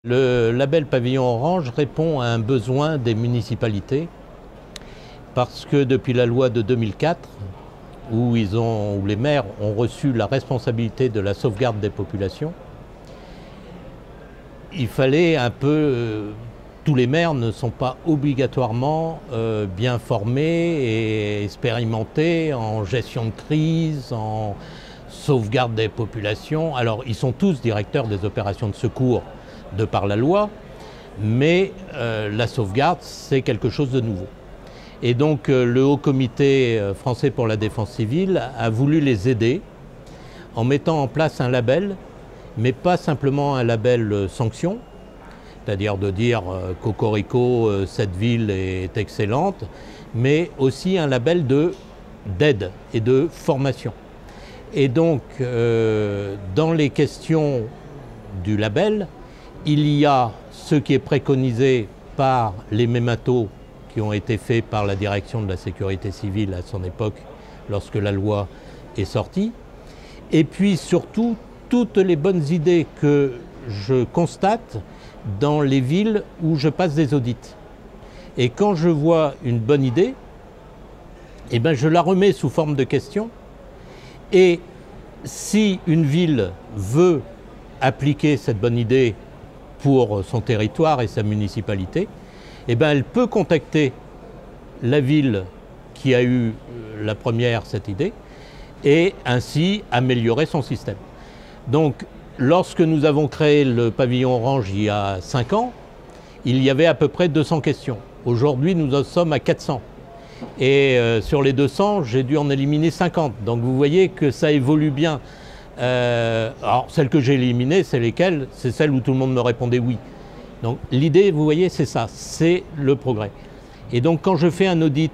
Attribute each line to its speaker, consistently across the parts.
Speaker 1: Le label Pavillon Orange répond à un besoin des municipalités parce que depuis la loi de 2004, où les maires ont reçu la responsabilité de la sauvegarde des populations, il fallait un peu... tous les maires ne sont pas obligatoirement bien formés et expérimentés en gestion de crise, en sauvegarde des populations. Alors ils sont tous directeurs des opérations de secours de par la loi, mais la sauvegarde, c'est quelque chose de nouveau. Et donc le Haut Comité français pour la défense civile a voulu les aider en mettant en place un label, mais pas simplement un label sanction, c'est-à-dire de dire cocorico, cette ville est excellente, mais aussi un label d'aide et de formation. Et donc dans les questions du label, il y a ce qui est préconisé par les mématos qui ont été faits par la direction de la sécurité civile à son époque, lorsque la loi est sortie, et puis surtout toutes les bonnes idées que je constate dans les villes où je passe des audits. Et quand je vois une bonne idée, eh ben je la remets sous forme de question, et si une ville veut appliquer cette bonne idée pour son territoire et sa municipalité, eh ben elle peut contacter la ville qui a eu la première cette idée et ainsi améliorer son système. Donc lorsque nous avons créé le pavillon orange il y a 5 ans, il y avait à peu près 200 questions. Aujourd'hui nous en sommes à 400 et sur les 200 j'ai dû en éliminer 50. Donc vous voyez que ça évolue bien. Alors celles que j'ai éliminées, c'est lesquelles? C'est celles où tout le monde me répondait oui. Donc l'idée, vous voyez, c'est ça, c'est le progrès. Et donc quand je fais un audit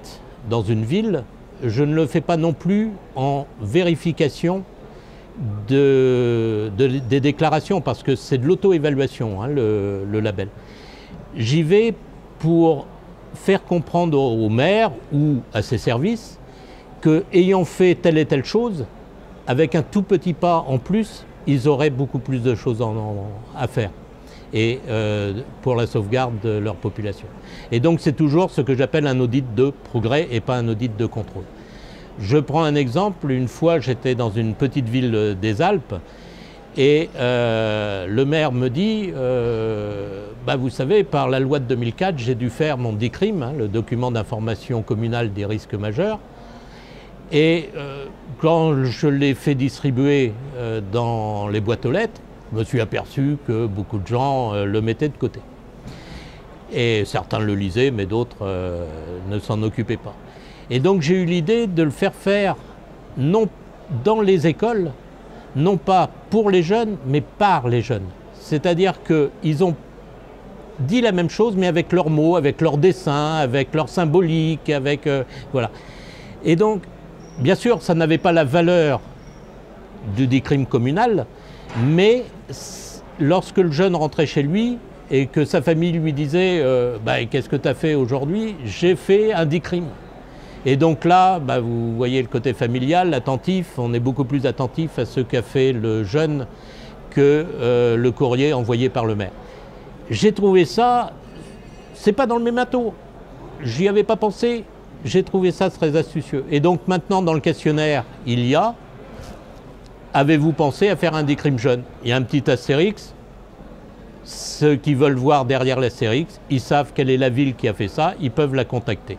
Speaker 1: dans une ville, je ne le fais pas non plus en vérification des déclarations, parce que c'est de l'auto-évaluation, hein, le label. J'y vais pour faire comprendre au maire ou à ses services que, ayant fait telle et telle chose, avec un tout petit pas en plus, ils auraient beaucoup plus de choses à faire et pour la sauvegarde de leur population. Et donc c'est toujours ce que j'appelle un audit de progrès et pas un audit de contrôle. Je prends un exemple, une fois j'étais dans une petite ville des Alpes et le maire me dit bah, vous savez, par la loi de 2004, j'ai dû faire mon DICRIM, hein, le document d'information communale des risques majeurs. Et quand je l'ai fait distribuer dans les boîtes aux lettres, je me suis aperçu que beaucoup de gens le mettaient de côté. Et certains le lisaient, mais d'autres ne s'en occupaient pas. Et donc j'ai eu l'idée de le faire non dans les écoles, non pas pour les jeunes, mais par les jeunes. C'est-à-dire qu'ils ont dit la même chose, mais avec leurs mots, avec leurs dessins, avec leur symbolique, avec... voilà. Et donc, bien sûr, ça n'avait pas la valeur du DICRIM communal, mais lorsque le jeune rentrait chez lui et que sa famille lui disait bah, « Qu'est-ce que tu as fait aujourd'hui ?» J'ai fait un DICRIM. Et donc là, bah, vous voyez le côté familial, attentif, on est beaucoup plus attentif à ce qu'a fait le jeune que le courrier envoyé par le maire. J'ai trouvé ça, c'est pas dans le mémato, j'y avais pas pensé. J'ai trouvé ça très astucieux. Et donc maintenant, dans le questionnaire, il y a « Avez-vous pensé à faire un DICRIM jeune ?» Il y a un petit astérix. Ceux qui veulent voir derrière l'astérix, ils savent quelle est la ville qui a fait ça, ils peuvent la contacter.